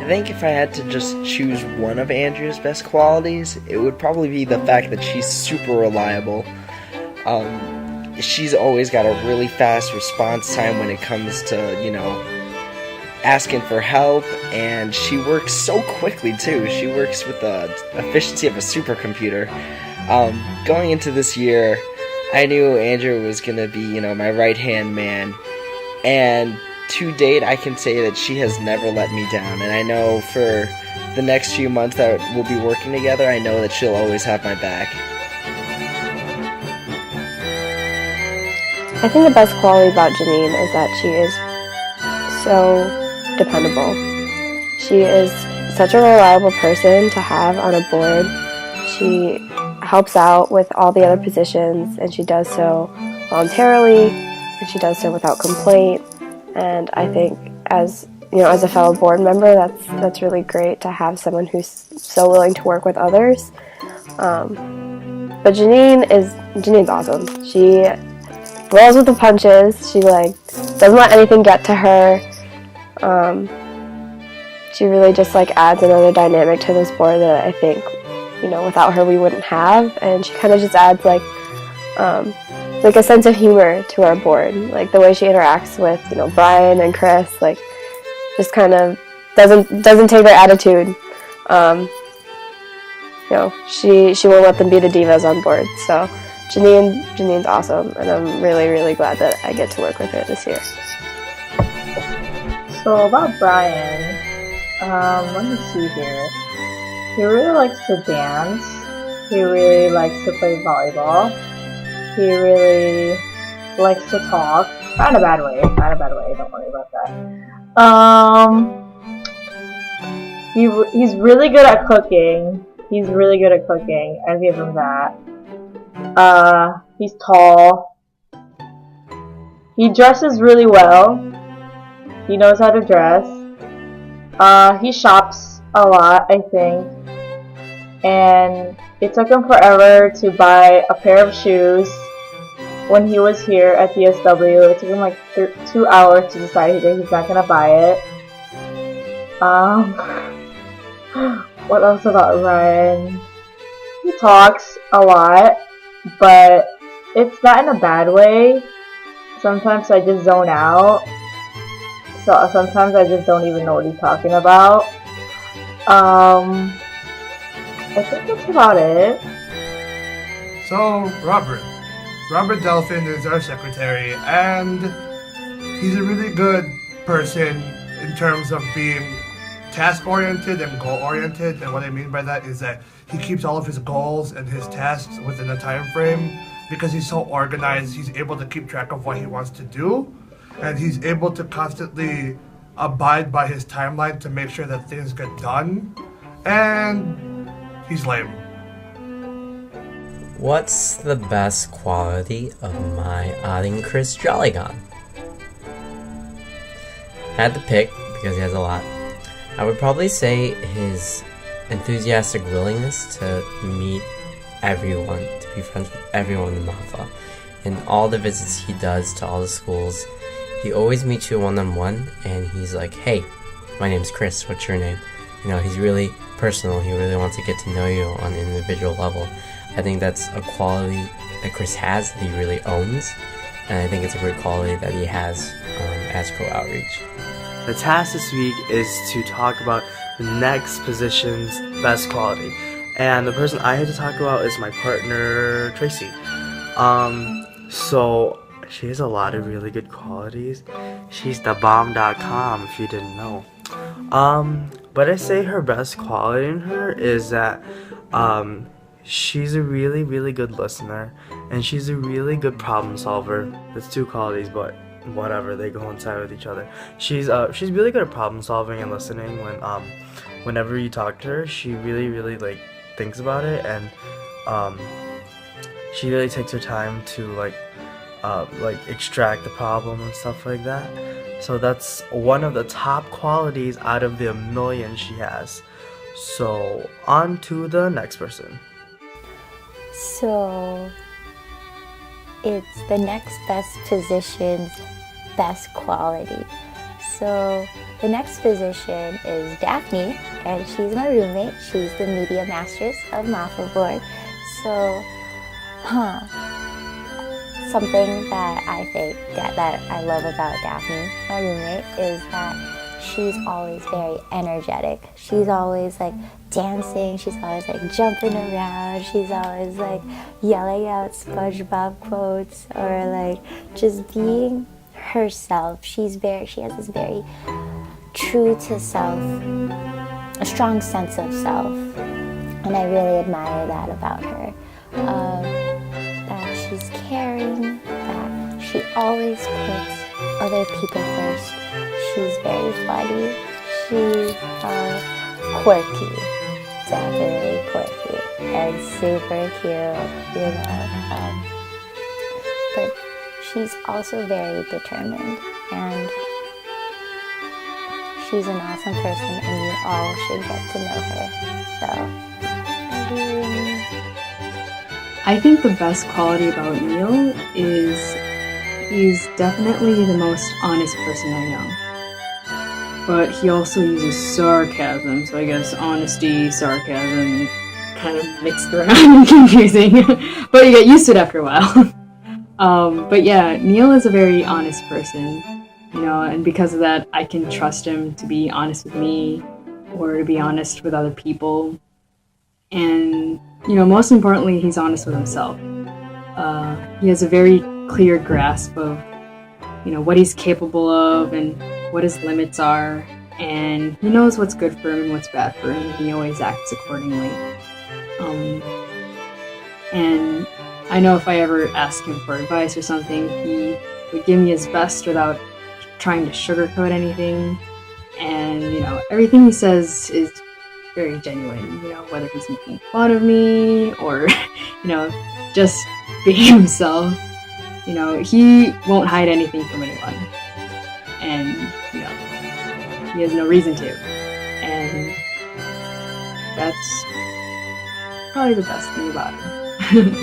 think if I had to just choose one of Andrea's best qualities, it would probably be the fact that she's super reliable. She's always got a really fast response time when it comes to, asking for help, and she works so quickly too. She works with the efficiency of a supercomputer. Going into this year, I knew Andrew was going to be, my right-hand man, and to date, I can say that she has never let me down, and I know for the next few months that we'll be working together, I know that she'll always have my back. I think the best quality about Janine is that she is so dependable. She is such a reliable person to have on a board. She helps out with all the other positions, and she does so voluntarily, and she does so without complaint. And I think as a fellow board member, that's really great to have someone who's so willing to work with others. But Janine's awesome. She rolls with the punches. She doesn't let anything get to her. She really just adds another dynamic to this board that I think without her we wouldn't have. And she kind of just adds a sense of humor to our board, the way she interacts with Brian and Chris, just kind of doesn't take their attitude. She won't let them be the divas on board. So Janine's awesome, and I'm really, really glad that I get to work with her this year. So about Brian, let me see here. He really likes to dance. He really likes to play volleyball. He really likes to talk. Not in a bad way. Don't worry about that. He's really good at cooking. I give him that. He's tall. He dresses really well. He knows how to dress. He shops a lot, I think. And it took him forever to buy a pair of shoes when he was here at the SW. It took him 2 hours to decide that he's not gonna buy it. What else about Ryan? He talks a lot, but it's not in a bad way. Sometimes I just zone out. So sometimes I just don't even know what he's talking about. I think that's about it. So, Robert Delphin is our secretary, and he's a really good person in terms of being task-oriented and goal-oriented. And what I mean by that is that he keeps all of his goals and his tasks within a time frame. Because he's so organized, he's able to keep track of what he wants to do, and he's able to constantly abide by his timeline to make sure that things get done. And he's lame. What's the best quality of my adding Chris Jollygon? I had to pick because he has a lot. I would probably say his enthusiastic willingness to meet everyone, to be friends with everyone in MAFA. In all the visits he does to all the schools, he always meets you one-on-one, and he's like, hey, my name's Chris, what's your name? He's really personal. He really wants to get to know you on an individual level. I think that's a quality that Chris has that he really owns, and I think it's a great quality that he has as co-outreach. The task this week is to talk about the next position's best quality. And the person I had to talk about is my partner, Tracy. So she has a lot of really good qualities. She's the bomb.com if you didn't know. But I say her best quality in her is that she's a really, really good listener, and she's a really good problem solver. That's two qualities, but whatever, they go inside with each other. She's really good at problem solving and listening. Whenever you talk to her, she really, really thinks about it, and she really takes her time to extract the problem and stuff like that. So that's one of the top qualities out of the million she has. So on to the next person. So it's the next best position's best quality. So the next physician is Daphne, and she's my roommate. She's the media master's of MAFA Board. So, something that I think that I love about Daphne, my roommate, is that she's always very energetic. She's always like dancing, she's always like jumping around, she's always like yelling out SpongeBob quotes or like just being herself. She has this very true to self, a strong sense of self, and I really admire that about her. That she's caring, that she always puts other people first. She's very funny. She's quirky, definitely quirky, and super cute, you know. But she's also very determined, and she's an awesome person, and you all should get to know her. I think the best quality about Neil is he's definitely the most honest person I know. But he also uses sarcasm, so I guess honesty, sarcasm, kind of mixed around and confusing. But you get used to it after a while. But yeah, Neil is a very honest person, you know, and because of that, I can trust him to be honest with me or to be honest with other people. And, you know, most importantly, he's honest with himself. He has a very clear grasp of, you know, what he's capable of and what his limits are. And he knows what's good for him and what's bad for him, and he always acts accordingly. And I know if I ever ask him for advice or something, he would give me his best without trying to sugarcoat anything. And, you know, everything he says is very genuine, you know, whether he's making fun of me or, you know, just being himself. You know, he won't hide anything from anyone. And, you know, he has no reason to. And that's probably the best thing about him.